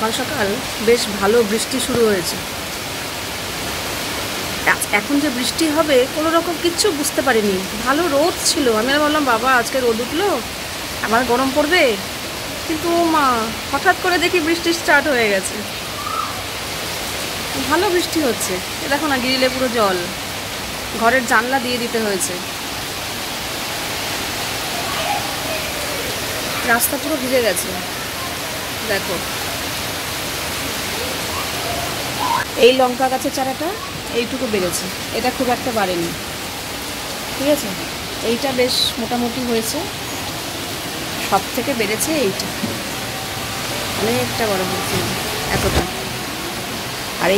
সকাল সকাল বেশ ভালো বৃষ্টি শুরু হয়েছে। এখন যে বৃষ্টি হবে কোনো রকম কিচ্ছু বুঝতে পারিনি। ভালো রোদ ছিল, আমি আর বললাম বাবা আজকে রোদ উঠলো, আবার গরম পড়বে, কিন্তু মা হঠাৎ করে দেখি বৃষ্টি স্টার্ট হয়ে গেছে। ভালো বৃষ্টি হচ্ছে, এ দেখো না গ্রিলে পুরো জল, ঘরের জানলা দিয়ে দিতে হয়েছে, রাস্তা পুরো ভিজে গেছে। দেখো এই লঙ্কা গাছের চারাটা এইটুকু বেড়েছে, এটা খুব একটা বাড়েনি, ঠিক আছে। এইটা বেশ মোটামুটি হয়েছে, সব থেকে বেড়েছে এইটা, অনেকটা বড় হয়েছে এতটা। আর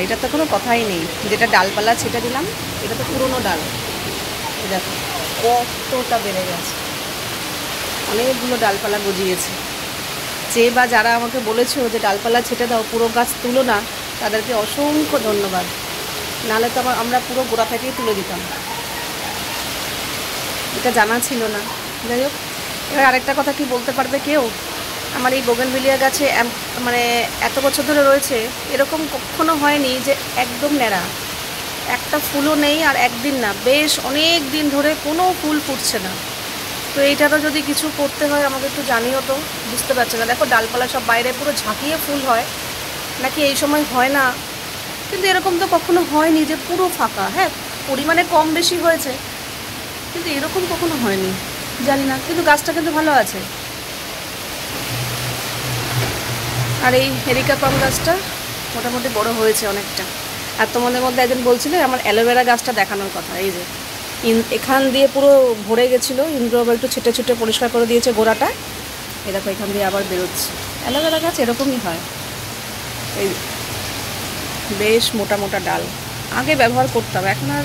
এটা তো কোনো কথাই নেই, যেটা ডালপালা ছেটে দিলাম এটা তো পুরনো ডাল, দেখো কতটা বেড়ে গেছে, অনেকগুলো ডালপালা গজিয়েছে। যে বা যারা আমাকে বলেছো যে ডালপালা ছেটে দাও পুরো গাছ তুলো না, তাদেরকে অসংখ্য ধন্যবাদ, নাহলে তো আমরা পুরো গোড়া থেকেই তুলে দিতাম, এটা জানা ছিল না। যাই হোক, এবার আরেকটা কথা কি বলতে পারবে কেউ, আমার এই বোগেনভিলিয়া গাছে মানে এত বছর ধরে রয়েছে, এরকম কখনো হয়নি যে একদম ন্যাড়া, একটা ফুলও নেই, আর একদিন না বেশ অনেক দিন ধরে কোনো ফুল ফুটছে না। তো এইটারও যদি কিছু করতে হয় আমাকে একটু জানিও তো, বুঝতে পারছি না। দেখো ডালপালা সব বাইরে পুরো ঝাঁকিয়ে ফুল হয়, নাকি এই সময় হয় না, কিন্তু এরকম তো কখনো হয়নি যে পুরো ফাঁকা। হ্যাঁ পরিমাণে কম বেশি হয়েছে, কিন্তু এরকম কখনো হয়নি, জানি না, কিন্তু গাছটা কিন্তু ভালো আছে। আর এই এরিকা পাম গাছটা মোটামুটি বড় হয়েছে অনেকটা। আর তোমাদের মধ্যে একজন বলছিলে আমার অ্যালোভেরা গাছটা দেখানোর কথা, এই যে এখান দিয়ে পুরো ভরে গেছিলো, ইন্দ্র আবার একটু ছেটে ছুটে পরিষ্কার করে দিয়েছে গোড়াটা, এই দেখো এখান দিয়ে আবার বেরোচ্ছে। অ্যালোভেরা গাছ এরকমই হয়, এই বেশ মোটা মোটা ডাল, আগে ব্যবহার করতাম, এখন আর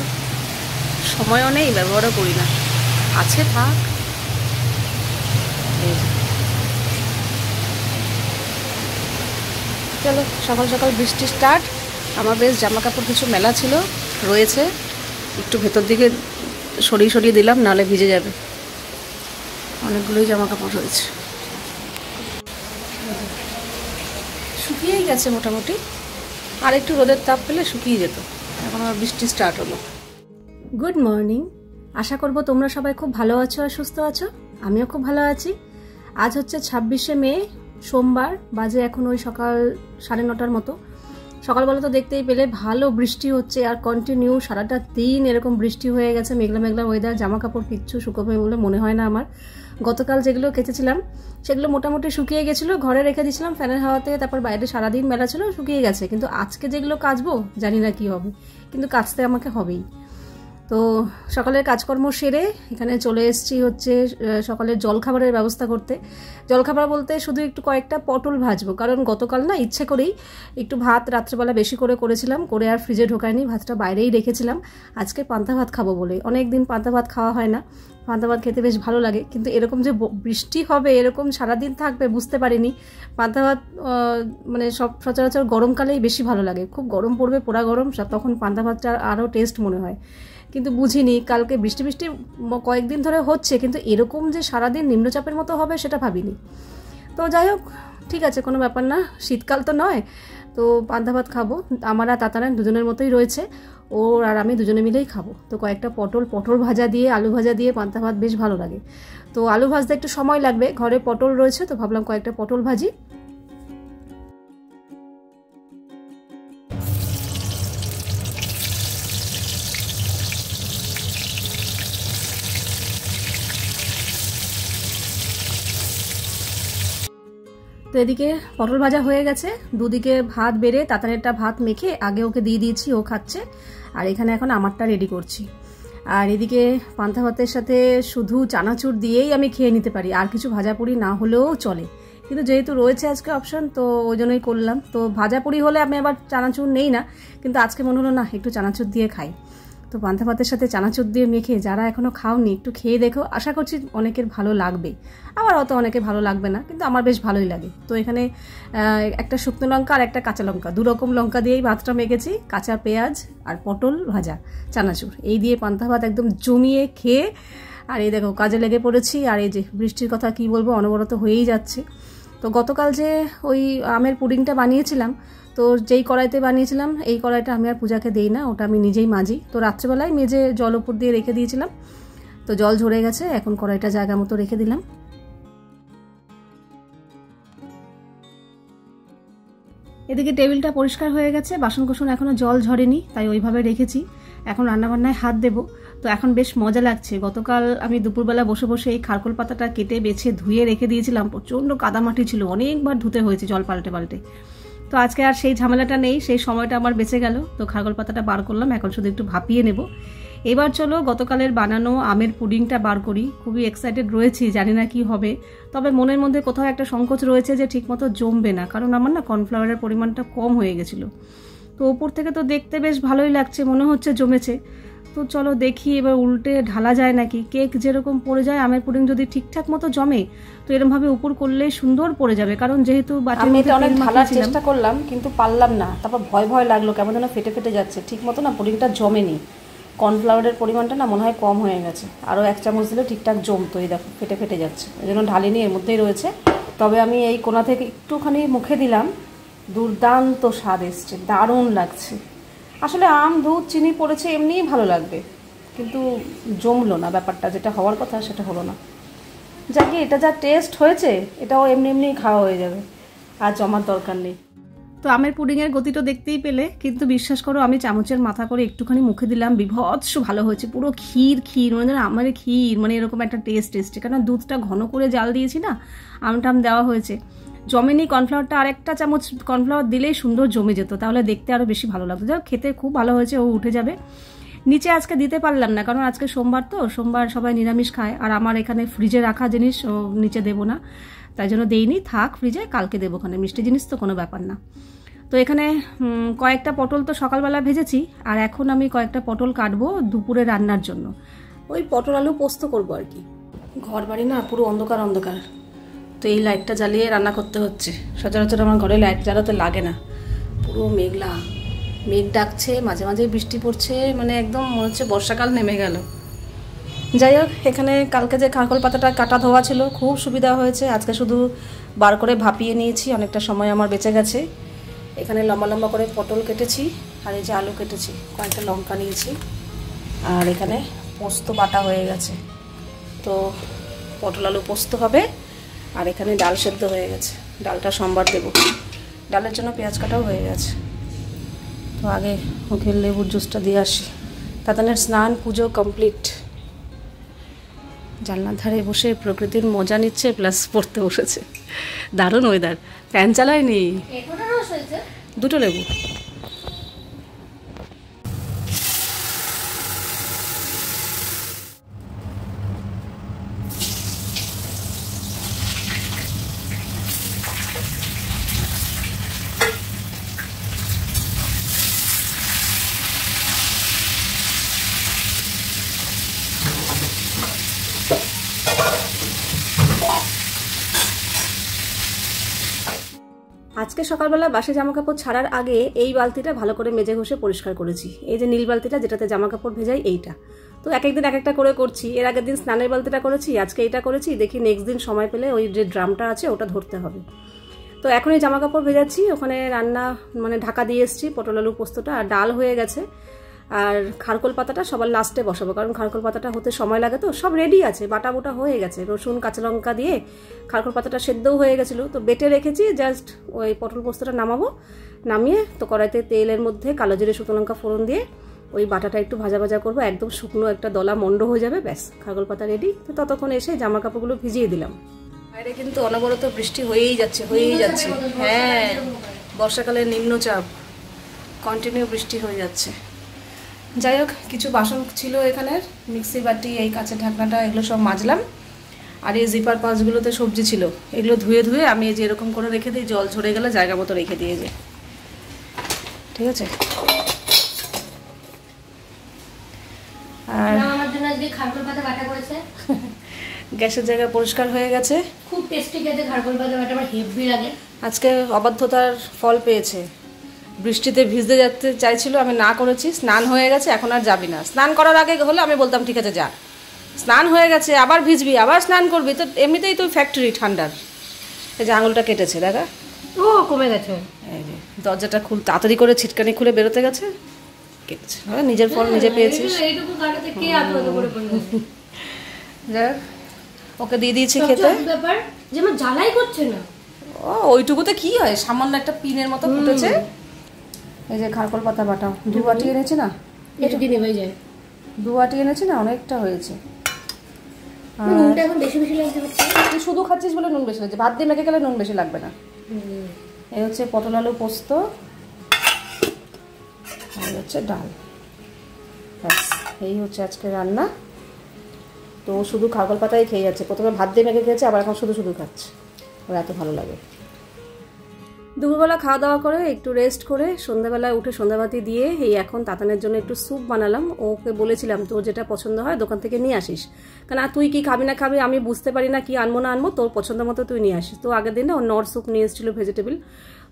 সময়ও নেই, ব্যবহারও করি না, আছে থাক। চলো সকাল সকাল বৃষ্টি স্টার্ট। আমার বেশ জামা কাপড় কিছু মেলা ছিল রয়েছে, একটু ভেতর দিকে সরিয়ে সরিয়ে দিলাম, নাহলে ভিজে যাবে, অনেকগুলোই জামা কাপড় রয়েছে, শুকিয়েই গেছে মোটামুটি, আর একটু রোদের তাপ পেলে শুকিয়ে যেত। এখন আমার বৃষ্টি স্টার্ট হলো। গুড মর্নিং, আশা করব তোমরা সবাই খুব ভালো আছো আর সুস্থ আছো, আমিও খুব ভালো আছি। আজ হচ্ছে 26শে মে, সোমবার, বাজে এখন ওই সকাল 9:30 মতো। সকালবেলা তো দেখতেই পেলে ভালো বৃষ্টি হচ্ছে, আর কন্টিনিউ সারাটা দিন এরকম বৃষ্টি হয়ে গেছে, মেঘলা মেঘলা ওয়েদার, জামা কাপড় কিচ্ছু শুকোবে বলে মনে হয় না আমার। গতকাল যেগুলো কেচেছিলাম সেগুলো মোটামুটি শুকিয়ে গেছিলো, ঘরে রেখে দিয়েছিলাম ফ্যানের হাওয়াতে, তারপর বাইরে সারাদিন মেলা ছিল, শুকিয়ে গেছে। কিন্তু আজকে যেগুলো কাচবো জানি না কি হবে, কিন্তু কাচতে আমাকে হবেই। তো সকালের কাজকর্ম সেরে এখানে চলে এসেছি হচ্ছে সকালের জলখাবারের ব্যবস্থা করতে। জলখাবার বলতে শুধু একটু কয়েকটা পটল ভাজবো, কারণ গতকাল না ইচ্ছে করেই একটু ভাত রাত্রেবেলা বেশি করে করেছিলাম, করে আর ফ্রিজে ঢোকায়নি, ভাতটা বাইরেই রেখেছিলাম। আজকে পান্তা ভাত খাবো বলে, অনেক দিন পান্তা ভাত খাওয়া হয় না, পান্তা ভাত খেতে বেশ ভালো লাগে, কিন্তু এরকম যে বৃষ্টি হবে এরকম সারাদিন থাকবে বুঝতে পারিনি। পান্তা ভাত মানে সচরাচর গরমকালেই বেশি ভালো লাগে, খুব গরম পড়বে, পোড়া গরম, তখন পান্তা ভাতটা আরও টেস্ট মনে হয়, কিন্তু বুঝিনি। কালকে বৃষ্টি কয়েকদিন ধরে হচ্ছে, কিন্তু এরকম যে সারাদিন নিম্নচাপের মতো হবে সেটা ভাবিনি। তো যাই হোক, ঠিক আছে, কোনো ব্যাপার না, শীতকাল তো নয়, তো পান্তা ভাত খাবো। আমার আর তাতারান দুজনের মতোই রয়েছে, ওর আর আমি দুজনে মিলেই খাবো। তো কয়েকটা পটল ভাজা দিয়ে, আলু ভাজা দিয়ে পান্তা ভাত বেশ ভালো লাগে। তো আলু ভাজতে একটু সময় লাগবে, ঘরে পটল রয়েছে, তো ভাবলাম কয়েকটা পটল ভাজি। তো এদিকে পটল ভাজা হয়ে গেছে, দুদিকে ভাত বেড়ে তাতারেরটা ভাত মেখে আগে ওকে দিয়ে দিয়েছি, ও খাচ্ছে, আর এখানে এখন আমারটা রেডি করছি। আর এদিকে পান্তা ভাতের সাথে শুধু চানাচুর দিয়েই আমি খেয়ে নিতে পারি, আর কিছু ভাজাপুরি না হলেও চলে, কিন্তু যেহেতু রয়েছে আজকে অপশন, তো ওই জন্যই করলাম। তো ভাজাপুরি হলে আমি আবার চানাচুর নেই না, কিন্তু আজকে মনে হলো না একটু চানাচুর দিয়ে খাই। তো পান্তা ভাতের সাথে চানাচুর দিয়ে মেখে যারা এখনও খাওনি একটু খেয়ে দেখো, আশা করছি অনেকের ভালো লাগবে, আবার অত অনেকে ভালো লাগবে না, কিন্তু আমার বেশ ভালোই লাগে। তো এখানে একটা শুকনো লঙ্কা আর একটা কাঁচা লঙ্কা, দুরকম লঙ্কা দিয়েই ভাতটা মেখেছি, কাঁচা পেঁয়াজ আর পটল ভাজা, চানাচুর, এই দিয়ে পান্তা ভাত একদম জমিয়ে খেয়ে, আর এই দেখো কাজে লেগে পড়েছি। আর এই যে বৃষ্টির কথা কি বলবো, অনবরত হয়েই যাচ্ছে। তো গতকাল যে ওই আমের পুডিংটা বানিয়েছিলাম, তো যেই কড়াইতে বানিয়েছিলাম এই কড়াইটা আমি আর পূজাকে দিই না, ওটা আমি নিজেই মাজি। তো রাত্রেবেলায় মেজে জল উপর দিয়ে রেখে দিয়েছিলাম, তো জল ঝরে গেছে, এখন কড়াইটা জায়গা মতো রেখে দিলাম। এদিকে টেবিলটা পরিষ্কার হয়ে গেছে, বাসনকোসন এখনও জল ঝরেনি, তাই ওইভাবে রেখেছি। এখন রান্নাবান্নায় হাত দেবো। তো এখন বেশ মজা লাগছে। গতকাল আমি দুপুরবেলা বসে বসে এই খারকোল পাতাটা কেটে বেছে ধুয়ে রেখে দিয়েছিলাম, প্রচণ্ড কাদামাটি ছিল, অনেকবার ধুতে হয়েছে জল পাল্টে পাল্টে। তো আজকে আর সেই ঝামেলাটা নেই, সেই সময়টা আমার বেঁচে গেল। তো খারকোল পাতাটা বার করলাম, এখন শুধু একটু ভাপিয়ে নেব। এবার চলো গতকালের বানানো আমের পুডিংটা বার করি। খুবই এক্সাইটেড রয়েছি, জানি না কি হবে, তবে মনের মধ্যে কোথাও একটা সংকোচ রয়েছে যে ঠিকমতো জমবে না, কারণ আমার না কর্নফ্লাওয়ারের পরিমাণটা কম হয়ে গেছিলো। তো ওপর থেকে তো দেখতে বেশ ভালোই লাগছে, মনে হচ্ছে জমেছে। তো চলো দেখি এবার উল্টে ঢালা যায় নাকি। কেক যেরকম পড়ে যায়, আমের পুডিং যদি ঠিকঠাক মতো জমে তো এরকমভাবে উপর করলেই সুন্দর পড়ে যাবে, কারণ যেহেতু বাটির মধ্যে অনেক ঢালার চেষ্টা করলাম কিন্তু পারলাম না। তারপর ভয় ভয় লাগলো, কেমন যেন ফেটে ফেটে যাচ্ছে, ঠিক মতো না পুডিংটা জমেনি। কর্নফ্লাওয়ারের পরিমাণটা না মনে হয় কম হয়ে গেছে, আরও 1 চামচ দিলে ঠিকঠাক জমতো। এই দেখো ফেটে ফেটে যাচ্ছে, ওই জন্য ঢালিনি, এর মধ্যেই রয়েছে। তবে আমি এই কোনা থেকে একটুখানি মুখে দিলাম, দুর্দান্ত স্বাদ এসছে, দারুণ লাগছে। আসলে আম দুধ চিনি পড়েছে, এমনিই ভালো লাগবে, কিন্তু জমলো না ব্যাপারটা, যেটা হওয়ার কথা সেটা হলো না। যাকে এটা যা টেস্ট হয়েছে এটাও এমনি এমনি খাওয়া হয়ে যাবে, আর জমার দরকার নেই। তো আমের পুডিংয়ের গতিটা দেখতেই পেলে, কিন্তু বিশ্বাস করো আমি চামচের মাথা করে একটুখানি মুখে দিলাম, বিভৎস ভালো হয়েছে, পুরো ক্ষীর ক্ষীর, মানে আমের ক্ষীর, মানে এরকম একটা টেস্ট এসছে। কারণ দুধটা ঘন করে জাল দিয়েছি না, আমটাম দেওয়া হয়েছে, জমেনি। কর্নফ্লাওয়ারটা আরেকটা চামচ কর্নফ্লাওয়ার দিলেই সুন্দর জমে যেত, তাহলে দেখতে আরও বেশি ভালো লাগতো। যাই খেতে খুব ভালো হয়েছে, ও উঠে যাবে। নিচে আজকে দিতে পারলাম না, কারণ আজকে সোমবার, তো সোমবার সবাই নিরামিষ খায়, আর আমার এখানে ফ্রিজে রাখা জিনিস নিচে দেবো না, তাই জন্য দেইনি, থাক ফ্রিজে, কালকে দেবো। ওখানে মিষ্টি জিনিস তো কোনো ব্যাপার না। তো এখানে কয়েকটা পটল তো সকালবেলা ভেজেছি, আর এখন আমি কয়েকটা পটল কাটবো দুপুরে রান্নার জন্য। ওই পটল আলু পোস্ত করবো আর কি। ঘর বাড়ি না পুরো অন্ধকার অন্ধকার, তো এই লাইটটা জ্বালিয়ে রান্না করতে হচ্ছে। সচরাচর আমার ঘরে লাইট জ্বালাতে লাগে না, পুরো মেঘলা, মেঘ ডাকছে, মাঝে মাঝে বৃষ্টি পড়ছে, মানে একদম মনে হচ্ছে বর্ষাকাল নেমে গেল। যাই হোক, এখানে কালকে যে খারকোল পাতাটা কাটা ধোয়া ছিল, খুব সুবিধা হয়েছে। আজকে শুধু বার করে ভাপিয়ে নিয়েছি, অনেকটা সময় আমার বেঁচে গেছে। এখানে লম্বা লম্বা করে পটল কেটেছি, আর এই যে আলু কেটেছি, কয়েকটা লঙ্কা নিয়েছি, আর এখানে পোস্ত বাটা হয়ে গেছে। তো পটল আলু পোস্ত হবে, আর এখানে ডাল সেদ্ধ হয়ে গেছে, ডালটা সোমবার দেবো। ডালের জন্য পেঁয়াজ কাটাও হয়ে গেছে। তো আগে মুখের লেবুর জুসটা দিয়ে আসি, তাদের স্নান পুজো কমপ্লিট। জানলার ধারে বসে প্রকৃতির মজা নিচ্ছে, প্লাস পড়তে বসেছে। দারুণ ওয়েদার, ফ্যান চালায়নি, 2টো লেবু। আজকে সকালবেলা বাসে জামাকাপড় ছাড়ার আগে এই বালতিটা ভালো করে মেজে ঘষে পরিষ্কার করেছি। এই যে নীল বালতিটা, যেটাতে জামাকাপড় ভেজাই, এইটা। তো এক একদিন এক একটা করে করছি। এর আগের দিন স্নানের বালতিটা করেছি, আজকে এইটা করেছি। দেখি নেক্সট দিন সময় পেলে ওই যে ড্রামটা আছে ওটা ধরতে হবে। তো এখন এই জামাকাপড় ভেজাচ্ছি, ওখানে রান্না মানে ঢাকা দিয়ে এসেছি, পটল আলু পোস্তটা, আর ডাল হয়ে গেছে। আর খারকোল পাতাটা সবার লাস্টে বসাবো, কারণ খারকোল পাতাটা হতে সময় লাগে। তো সব রেডি আছে, বাটা বোটা হয়ে গেছে, রসুন কাঁচা লঙ্কা দিয়ে খারকোল পাতাটা সেদ্ধও হয়ে গেছিলো, তো বেটে রেখেছি। জাস্ট ওই পটল পোস্তটা নামাবো, নামিয়ে তো কড়াইতে তেলের মধ্যে কালো জিরে শুকনো লঙ্কা ফোড়ন দিয়ে ওই বাটাটা একটু ভাজা ভাজা করবো, একদম শুকনো একটা দলা মন্ড হয়ে যাবে, ব্যাস খারকোল পাতা রেডি। তো ততক্ষণ এসে জামা কাপড়গুলো ভিজিয়ে দিলাম। বাইরে কিন্তু অনবরত বৃষ্টি হয়েই যাচ্ছে। হ্যাঁ, বর্ষাকালের নিম্নচাপ, কন্টিনিউ বৃষ্টি হয়ে যাচ্ছে। যাই হোক, কিছু বাসন ছিল এখানের, মিক্সি বাটি, এই কাঁচের ঢাকনাটা, এগুলো সব মাজলাম। আর এই জিপার পাঁচগুলোতে সবজি ছিল, এগুলো ধুয়ে ধুয়ে আমি এই যে এরকম করে রেখে দিই, জল ঝরে গেলে জায়গা মতো রেখে দিয়ে যে, ঠিক আছে। আর আমার জন্য আজকে খারকোল পাতা বাটা করেছে, গ্যাসের জায়গা পরিষ্কার হয়ে গেছে। খুব টেস্টি খেতে খারকোল পাতা বাটা, আমার হেভি লাগে। আজকে অবাধ্যতার ফল পেয়েছে, বৃষ্টিতে ভিজতে যেতে চাইছিল, আমি না করেছি। স্নান হয়ে গেছে, এখন আর যাবি না। স্নান করার আগে হলে আমি বলতাম ঠিক আছে যা, স্নান হয়ে গেছে, আবার ভিজবি, আবার স্নান করবি, তো এমনিতেই তুই ফ্যাক্টরি ঠান্ডার। এই যে আঙুলটা কেটেছে দেখা, ও কমে গেছে। এই যে দরজাটা তাড়াতাড়ি করে ছিটকানি খুলে বেরোতে গেছে, কেটেছে। নিজের ফল নিজে পেয়েছিস। এইটুকু গাড়িতে কে এত করে বলল? যাক, ওকে দিয়ে দিয়েছি খেতে। ব্যাপার যে আমার জ্বালাই করছে না। ও ওইটুকুতে কি হয়, সামান্য একটা পিনের মতো ফুটেছে। এই যে খারকল পাতা বাটা 2 বাটি এনেছে না, এটা দিনে হয়ে যায়। 2 বাটি এনেছে না, অনেকটা হয়েছে। নুনটা এখন বেশি বেশি লাগছে। তুই শুধু খাচ্ছিস বলে নুন বেশি লাগছে, ভাত দিয়ে মেখে গেলে নুন বেশি লাগবে না। এই হচ্ছে পটল আলু পোস্ত, আর হচ্ছে ডাল। ব্যাস, এই হচ্ছে আজকে রান্না। তো শুধু খারকল পাতাই খেয়ে যাচ্ছে, প্রথমে ভাত দিয়ে মেখে খেয়েছে, আবার এখন শুধু শুধু খাচ্ছে, ওর এত ভালো লাগে। দুপুরবেলা খাওয়া দাওয়া করে একটু রেস্ট করে সন্ধ্যাবেলায় উঠে সন্ধ্যাবাতি দিয়ে এই এখন তাতানের জন্য একটু স্যুপ বানালাম। ওকে বলেছিলাম তোর যেটা পছন্দ হয় দোকান থেকে নিয়ে আসিস, কারণ তুই কি খাবি না খাবি আমি বুঝতে পারি না, কি আনবো না আনবো, তোর পছন্দ মতো তুই নিয়ে আসিস। তো আগের দিন না ও নর স্যুপ নিয়ে এসেছিলো ভেজিটেবল,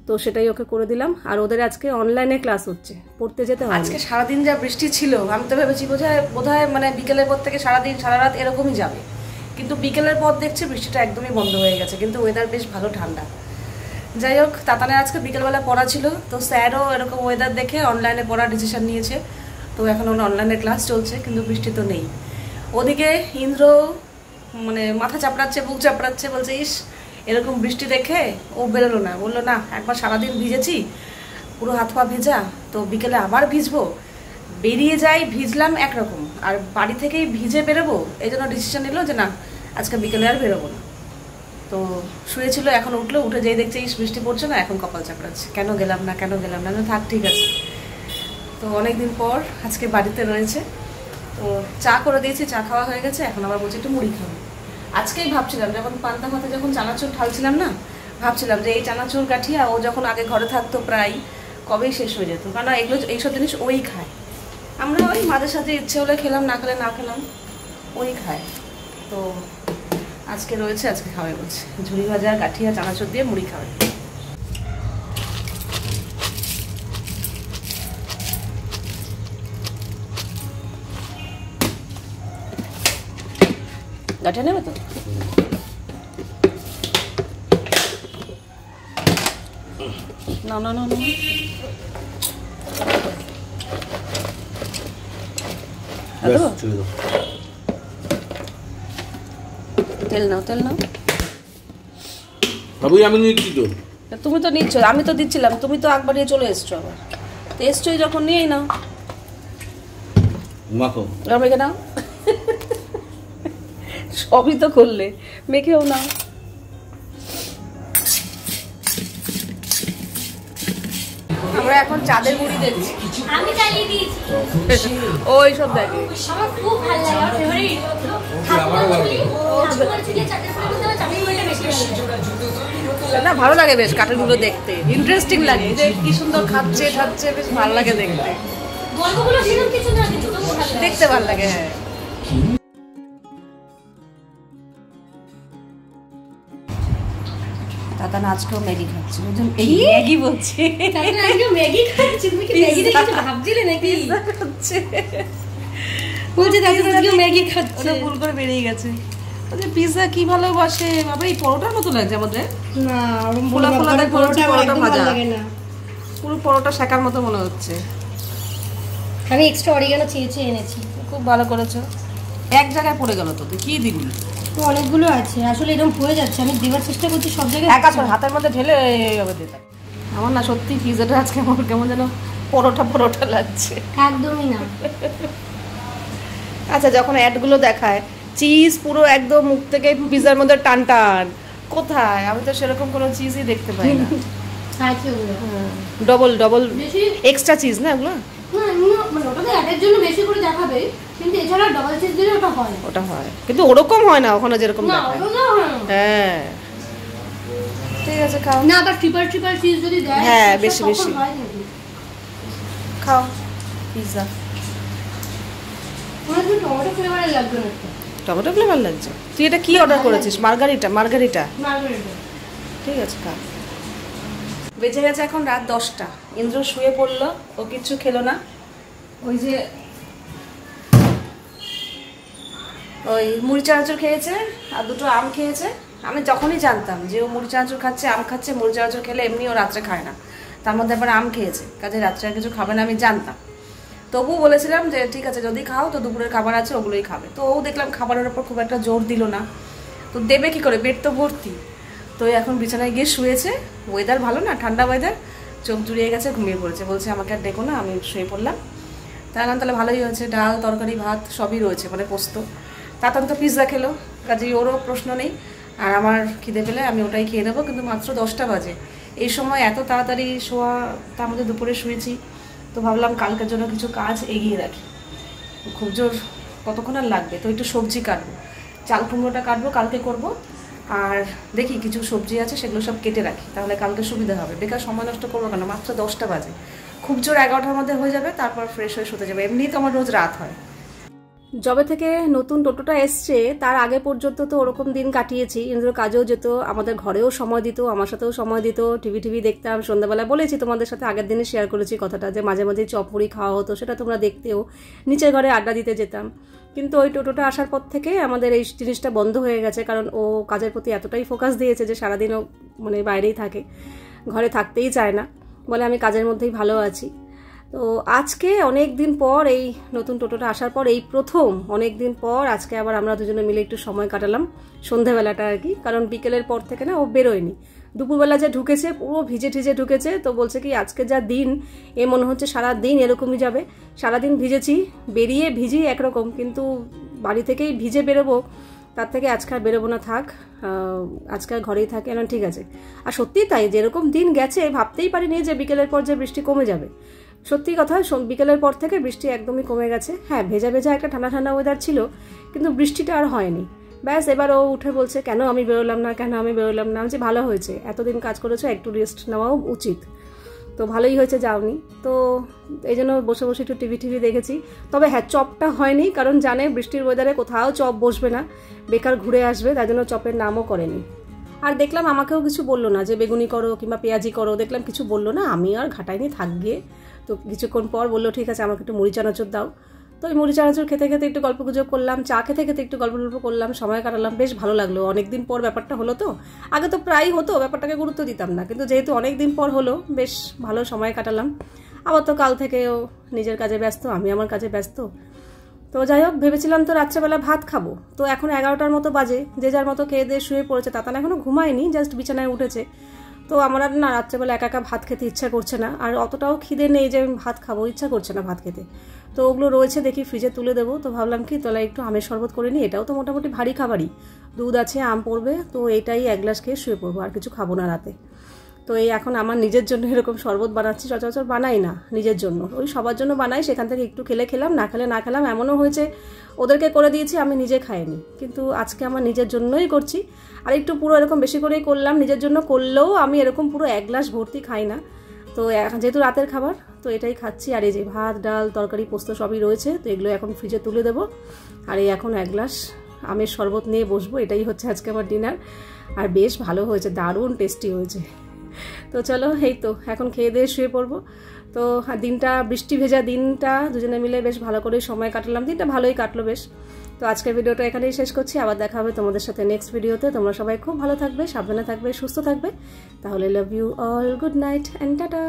তো সেটাই ওকে করে দিলাম। আর ওদের আজকে অনলাইনে ক্লাস হচ্ছে, পড়তে যেতে হয়। আজকে সারাদিন যা বৃষ্টি ছিল, আমি তো ভেবেছি বোধহয় মানে বিকেলের পর থেকে সারাদিন সারা রাত এরকমই যাবে, কিন্তু বিকেলের পর দেখছি বৃষ্টিটা একদমই বন্ধ হয়ে গেছে, কিন্তু ওয়েদার বেশ ভালো ঠান্ডা। যাই হোক, তাতানের আজকে বিকেলবেলা পড়া ছিল, তো স্যারও এরকম ওয়েদার দেখে অনলাইনে পড়ার ডিসিশন নিয়েছে। তো এখন ওর অনলাইনে ক্লাস চলছে, কিন্তু বৃষ্টি তো নেই। ওদিকে ইন্দ্র মানে মাথা চাপড়াচ্ছে, বুক চাপড়াচ্ছে, বলছে ইস এরকম বৃষ্টি দেখে ও বেরোলো না, বললো না একবার সারাদিন ভিজেছি, পুরো হাত পা ভেজা, তো বিকেলে আবার ভিজবো, বেরিয়ে যাই ভিজলাম একরকম, আর বাড়ি থেকেই ভিজে বেরোবো, এই জন্য ডিসিশন নিল যে না আজকে বিকেলে আর বেরোবো না। তো শুয়েছিল, এখন উঠলো, উঠে যেই দেখছে ইস বৃষ্টি পড়ছে না, এখন কপাল চাপড়াচ্ছে, কেন গেলাম না কেন গেলাম না, থাক ঠিক আছে। তো অনেকদিন পর আজকে বাড়িতে রয়েছে, তো চা করে দিয়েছি, চা খাওয়া হয়ে গেছে, এখন আবার বলছি একটু মুড়ি খাবো। আজকেই ভাবছিলাম যখন পান্তা ভাতে যখন চানাচুর ঢালছিলাম না, ভাবছিলাম যে এই চানাচুর গাঠিয়া ও যখন আগে ঘরে থাকতো প্রায় কবেই শেষ হয়ে যেত, কারণ এগুলো এইসব জিনিস ওই খায়, আমরা ওই মাঝে সাথে ইচ্ছে হলে খেলাম, না খেলে না খেলাম, ওই খায়। তো আজকে রয়েছে, আজকে খাবে বলছে, ঝুড়ি ভাজা গাঠিয়া চানাচুর দিয়ে মুড়ি খাবে। গাঠিয়া নেবে তো? না না না না, তেল নাও তেল নাও। আমি নিচ্ছি তো। তুমি তো নিচ্ছ, আমি তো দিচ্ছিলাম, তুমি তো একবার দিয়ে চলে এসছো, আবার তো এসছোই যখন নিয়েই নাও। মাখো মেখে নাও, সবই তো করলে, মেখেও নাও। আমরা এখন চাঁদের মুড়ি দেখছি, আমি চালিয়ে দিয়েছি। ওই সব দেখে আমার খুব ভালো লাগে, আমার ফেভারিট। না ভালো লাগে বেশ, কার্টুনগুলো দেখতে ইন্টারেস্টিং লাগে, যে কি সুন্দর খাচ্ছে খাচ্ছে, বেশ ভালো লাগে দেখতে, গল্পগুলো সেরকম কিছু না, কিন্তু দেখতে ভালো লাগে। হ্যাঁ, দাদা না আজকেও ম্যাগি খাচ্ছে, ম্যাগি বলছে, ম্যাগি খাচ্ছে। তুমি কি ম্যাগি দেখে ভাবছিলে নাকি? খাচ্ছে বলছে দাদা আজকে ম্যাগি খাচ্ছে, ওটা ভুল করে বেরিয়ে গেছে। বলছে পিৎজা কি ভালোবাসে বাবা, এই পরোটার মতো লাগছে আমাদের, না ফোলা ফোলা দেখ, পরোটা ভাজা, লাগে না, পুরো পরোটা শেখার মতো মনে হচ্ছে। আমি এক্সট্রা অরিগানো চেয়ে এনেছি। খুব ভালো করেছো। এক জায়গায় পড়ে গেল তো, তুই কি দিবি? অনেকগুলো আছে, আসলে এরকম হয়ে যাচ্ছে, আমি দেওয়ার চেষ্টা করছি সব জায়গায়, এক আছে হাতের মধ্যে ঢেলে এইভাবে দিতাম। আমার না সত্যি পিৎজাটা আজকে আমার কেমন যেন পরোটা পরোটা লাগছে, একদমই না। আচ্ছা যখন অ্যাডগুলো দেখায় চিজ পুরো একদম মুখ থেকে পিৎজার মধ্যে টান টান, কোথায়? আমি তো সেরকম কোনো চিজই দেখতে পাই না। ডবল ডবল এক্সট্রা চিজ না এগুলো, মানে ওটাতে অ্যাডের জন্য বেশি করে দেখাবে, কিন্তু এছাড়া ডাবল চিজ দিলে ওটা হয়, ওটা হয়, কিন্তু ওরকম হয় না ওখানে যেরকম দেখায়। হ্যাঁ ঠিক আছে খাও না, আবার ট্রিপল চিজ যদি দেয়, হ্যাঁ বেশি বেশি খাও পিৎজা। টমেটো ফ্লেভারের লাগবে না, টমেটো ফ্লেভার লাগছে। তুই এটা কি অর্ডার করেছিস? Margarita Margarita Margarita. ঠিক আছে খা। বেজে গেছে এখন রাত 10টা, ইন্দ্র শুয়ে পড়লো, ও কিচ্ছু খেলো না, ওই যে ওই মুড়ি চানাচুর খেয়েছে আর দুটো আম খেয়েছে, আমি যখনই জানতাম যে ও মুড়ি চানাচুর খাচ্ছে, আম খাচ্ছে, মুড়ি চানাচুর খেলে এমনি ও রাত্রে খায় না, তার মধ্যে আবার আম খেয়েছে, কাজে রাত্রে আর কিছু খাবে না আমি জানতাম। তবুও বলেছিলাম যে ঠিক আছে যদি খাও তো দুপুরের খাবার আছে ওগুলোই খাবে। তো ও দেখলাম খাবারের ওপর খুব একটা জোর দিল না, তো দেবে কি করে, পেট তো ভর্তি। তো এখন বিছানায় গিয়ে শুয়েছে, ওয়েদার ভালো না, ঠান্ডা ওয়েদার, চোখ জুড়িয়ে গেছে, ঘুমিয়ে পড়েছে, বলছে আমাকে আর ডেকো না, আমি শুয়ে পড়লাম। তাহলে ভালোই হয়েছে, ডাল তরকারি ভাত সবই রয়েছে, মানে পোস্ত। তাতান তো পিৎজা খেলো, কাজেই ওরও প্রশ্ন নেই। আর আমার খিদে পেলে আমি ওটাই খেয়ে নেবো, কিন্তু মাত্র 10টা বাজে, এই সময় এত তাড়াতাড়ি শোয়া, তার মধ্যে দুপুরে শুয়েছি। তো ভাবলাম কালকের জন্য কিছু কাজ এগিয়ে রাখি, খুব জোর কতক্ষণ আর লাগবে। তো একটু সবজি কাটবো, চাল কুমড়োটা কাটবো, কালকে করব। আর দেখি কিছু সবজি আছে সেগুলো সব কেটে রাখি, তাহলে কালকে সুবিধা হবে। বেকার সময় নষ্ট করবো কেন, মাত্র 10টা বাজে, খুব জোর 11টার মধ্যে হয়ে যাবে, তারপর ফ্রেশ হয়ে শুতে যাবে। এমনিই তো আমার রোজ রাত হয়। যবে থেকে নতুন টোটোটা এসছে তার আগে পর্যন্ত তো ওরকম দিন কাটিয়েছি। ইন্দ্র কাজেও যেত, আমাদের ঘরেও সময় দিত, আমার সাথেও সময় দিত, টিভি দেখতাম সন্ধ্যাবেলা। বলেছি তোমাদের সাথে আগের দিনে শেয়ার করেছি কথাটা, যে মাঝে মাঝে চপ মুড়ি খাওয়া হতো, সেটা তোমরা দেখতেও, নিচের ঘরে আড্ডা দিতে যেতাম। কিন্তু ওই টোটোটা আসার পর থেকে আমাদের এই জিনিসটা বন্ধ হয়ে গেছে, কারণ ও কাজের প্রতি এতটাই ফোকাস দিয়েছে যে সারাদিনও মানে বাইরেই থাকে, ঘরে থাকতেই চায় না, বলে আমি কাজের মধ্যেই ভালো আছি। তো আজকে অনেক দিন পর, এই নতুন টোটোটা আসার পর এই প্রথম অনেক দিন পর আজকে আবার আমরা দুজনে মিলে একটু সময় কাটালাম, সন্ধ্যাবেলাটা আর কি। কারণ বিকেলের পর থেকে না ও বেরোয়নি, দুপুরবেলা যে ঢুকেছে পুরো ভিজে ঠিজে ঢুকেছে। তো বলছে কি আজকে যা দিন, এ মনে হচ্ছে সারা দিন এরকমই যাবে। সারাদিন ভিজেছি, বেরিয়ে ভিজি একরকম, কিন্তু বাড়ি থেকেই ভিজে বেরোবো, তার থেকে আজকে আর বেরোবো না, থাক আজকে আর ঘরেই থাকে না, ঠিক আছে। আর সত্যিই তাই, যেরকম দিন গেছে ভাবতেই পারিনি যে বিকেলের পর যে বৃষ্টি কমে যাবে। সত্যি কথা, বিকেলের পর থেকে বৃষ্টি একদমই কমে গেছে। হ্যাঁ, ভেজা ভেজা একটা ঠান্ডা ঠান্ডা ওয়েদার ছিল, কিন্তু বৃষ্টিটা আর হয়নি। ব্যাস এবার ও উঠে বলছে কেন আমি বেরোলাম না, কেন আমি বেরোলাম না। যে ভালো হয়েছে, এতদিন কাজ করেছো, একটু রেস্ট নেওয়াও উচিত। তো ভালোই হয়েছে যাওনি। তো এই জন্য বসে বসে একটু টিভি দেখেছি। তবে হ্যাঁ, চপটা হয়নি, কারণ জানে বৃষ্টির ওয়েদারে কোথাও চপ বসবে না, বেকার ঘুরে আসবে, তাই জন্য চপের নামও করেনি। আর দেখলাম আমাকেও কিছু বললো না যে বেগুনি করো কিংবা পেঁয়াজি করো, দেখলাম কিছু বললো না, আমি আর ঘাটাইনি, থাক গিয়ে। তো কিছুক্ষণ পর বললো ঠিক আছে আমাকে একটু মুড়ি চানাচুর দাও। তো ওই মুড়ি চানাচুর খেতে খেতে একটু গল্প গুজব করলাম, চা খেতে খেতে একটু গল্প করলাম, সময় কাটালাম, বেশ ভালো লাগলো। অনেকদিন পর ব্যাপারটা হলো, তো আগে তো প্রায়ই হতো, ব্যাপারটাকে গুরুত্ব দিতাম না, কিন্তু যেহেতু অনেকদিন পর হলো, বেশ ভালো সময় কাটালাম। আবার তো কাল থেকেও নিজের কাজে ব্যস্ত, আমি আমার কাজে ব্যস্ত। তো যাই হোক, ভেবেছিলাম তো রাত্রেবেলা ভাত খাবো, তো এখন 11টার মতো বাজে, যে যার মতো খেয়ে দিয়ে শুয়ে পড়েছে। তাতান এখনো ঘুমায়নি, জাস্ট বিছানায় উঠেছে। তো আমার আর না রাত্রেবেলা একা একা ভাত খেতে ইচ্ছা করছে না, আর অতটাও খিদে নেই যে আমি ভাত খাবো, ইচ্ছা করছে না ভাত খেতে। তো ওগুলো রয়েছে, দেখি ফ্রিজে তুলে দেবো। তো ভাবলাম কি তাহলে একটু আমের শরবত করে নিই, এটাও তো মোটামুটি ভারী খাবারই, দুধ আছে, আম পড়বে, তো এটাই 1 গ্লাস খেয়ে শুয়ে পড়বো, আর কিছু খাবো না রাতে। তো এই এখন আমার নিজের জন্য এরকম শরবত বানাচ্ছি, সচরাচর বানাই না নিজের জন্য, ওই সবার জন্য বানাই, সেখান থেকে একটু খেলে খেলাম, না খেলে না খেলাম। এমনও হয়েছে ওদেরকে করে দিয়েছি, আমি নিজে খাইনি, কিন্তু আজকে আমার নিজের জন্যই করছি। আর একটু পুরো এরকম বেশি করেই করলাম, নিজের জন্য করলেও আমি এরকম পুরো 1 গ্লাস ভর্তি খাই না। তো যেহেতু রাতের খাবার, তো এটাই খাচ্ছি। আর এই যে ভাত ডাল তরকারি পোস্ত সবই রয়েছে, তো এগুলো এখন ফ্রিজে তুলে দেবো। আর এই এখন 1 গ্লাস আমের শরবত নিয়ে বসবো, এটাই হচ্ছে আজকে আমার ডিনার। আর বেশ ভালো হয়েছে, দারুণ টেস্টি হয়েছে। তো চলো, এই তো এখন খেয়ে দিয়ে শুয়ে পড়বো। তো দিনটা, বৃষ্টি ভেজা দিনটা দুজনে মিলে বেশ ভালো করে সময় কাটালাম, দিনটা ভালোই কাটলো বেশ। তো আজকের ভিডিওটা এখানেই শেষ করছি, আবার দেখা হবে তোমাদের সাথে নেক্সট ভিডিওতে। তোমরা সবাই খুব ভালো থাকবে, সাবধানে থাকবে, সুস্থ থাকবে। তাহলে love you all, good night and tata.